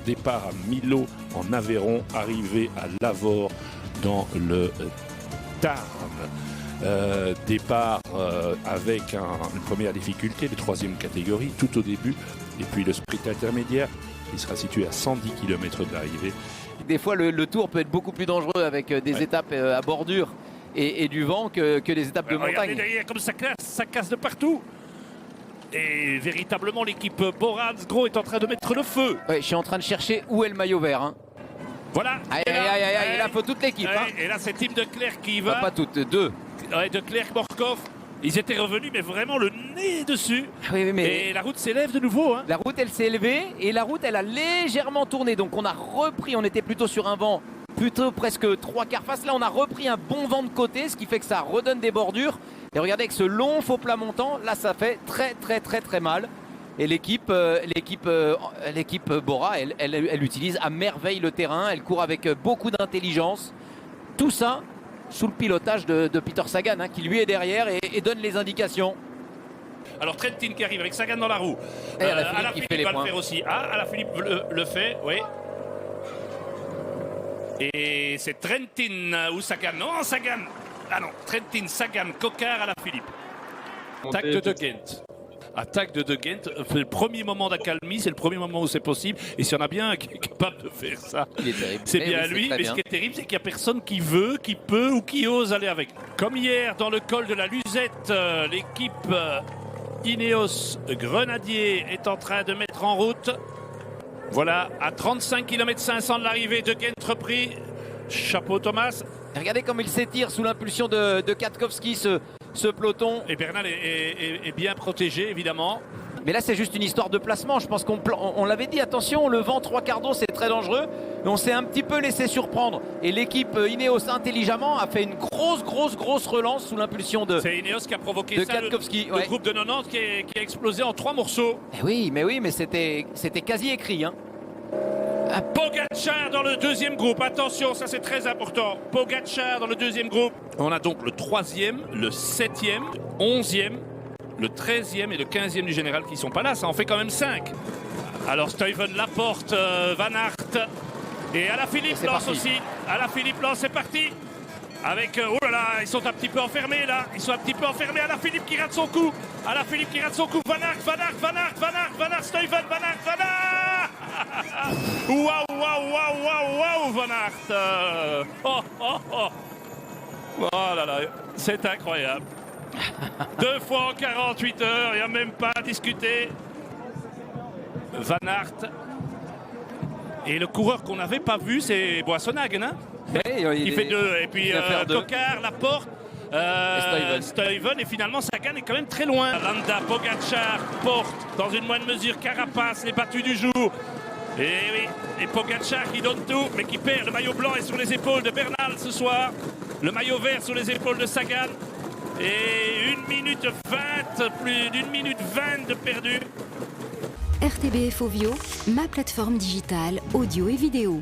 Départ à Millau en Aveyron, arrivée à Lavore dans le Tarn. Départ avec une première difficulté de 3e catégorie tout au début, et puis le sprint intermédiaire qui sera situé à 110 km de l'arrivée. Des fois le tour peut être beaucoup plus dangereux avec des étapes à bordure et du vent que les étapes de montagne. Regardez derrière comme ça casse de partout. Et véritablement l'équipe Bora-Hansgrohe est en train de mettre le feu. Ouais, je suis en train de chercher où est le maillot vert. Hein. Voilà. Aïe, et là il faut toute l'équipe. Hein. Et là c'est Tim de Clercq qui va. Pas toutes, deux. Ouais, de Clercq, Morkov. Ils étaient revenus, mais vraiment le nez dessus. Oui, mais et la route s'élève de nouveau. Hein. La route, elle s'est élevée et la route, elle a légèrement tourné. Donc on a repris, on était plutôt sur un vent, plutôt presque 3/4 face. Là, on a repris un bon vent de côté, ce qui fait que ça redonne des bordures. Et regardez, avec ce long faux plat montant, là, ça fait très mal. Et l'équipe Bora, elle utilise à merveille le terrain. Elle court avec beaucoup d'intelligence. Tout ça sous le pilotage de Peter Sagan, hein, qui lui est derrière et donne les indications. Alors Trentin qui arrive avec Sagan dans la roue. Alaphilippe va le faire aussi. Alaphilippe le fait, oui. Et c'est Trentin ou Sagan. Non, Sagan. Ah non, Trentin, Sagan, Coquard, Alaphilippe. Attaque de De Gendt. Attaque de De Gendt, c'est le premier moment d'accalmie, c'est le premier moment où c'est possible. Et s'il y en a bien un qui est capable de faire ça, c'est bien lui. Mais ce qui est terrible, c'est qu'il n'y a personne qui veut, qui peut ou qui ose aller avec. Comme hier, dans le col de la Luzette, l'équipe Ineos Grenadier est en train de mettre en route. Voilà, à 35 km 500 de l'arrivée, De Gendt repris. Chapeau Thomas. Et regardez comme il s'étire sous l'impulsion de Kwiatkowski, ce peloton. Et Bernal est bien protégé, évidemment. Mais là, c'est juste une histoire de placement. Je pense qu'on l'avait dit, attention, le vent 3/4 d'eau, c'est très dangereux. Mais on s'est un petit peu laissé surprendre. Et l'équipe Ineos, intelligemment, a fait une grosse relance sous l'impulsion de Kwiatkowski. C'est Ineos qui a provoqué ça, le groupe de 90 qui a explosé en 3 morceaux. Mais c'était quasi écrit. Hein. Pogačar dans le 2e groupe, attention, ça c'est très important. Pogačar dans le 2e groupe. On a donc le 3e, le 7e, 11e, le 13e et le 15e du général qui sont pas là, ça en fait quand même 5. Alors Stuyven, Laporte, Van Aert et Alaphilippe lance aussi. Alaphilippe lance, c'est parti. Avec, oh là là, ils sont un petit peu enfermés là, Alaphilippe qui rate son coup, Van Aert, Stuyven, Van Aert. Waouh, Van Aert. Oh là là, c'est incroyable. 2 fois en 48 heures, il n'y a même pas à discuter. Van Aert. Et le coureur qu'on n'avait pas vu, c'est Boissonhagen, hein. Il fait 2. Et puis Coquard, Laporte, Stuyven. Et finalement, Sagan est quand même très loin. Landa, Pogačar, Porte, dans une moindre mesure, Carapace, les battus du jour. Et oui, et Pogačar qui donne tout, mais qui perd. Le maillot blanc est sur les épaules de Bernal ce soir. Le maillot vert sur les épaules de Sagan. Et 1 minute 20, plus d'1 minute 20 de perdu. RTBF Ovio, ma plateforme digitale, audio et vidéo.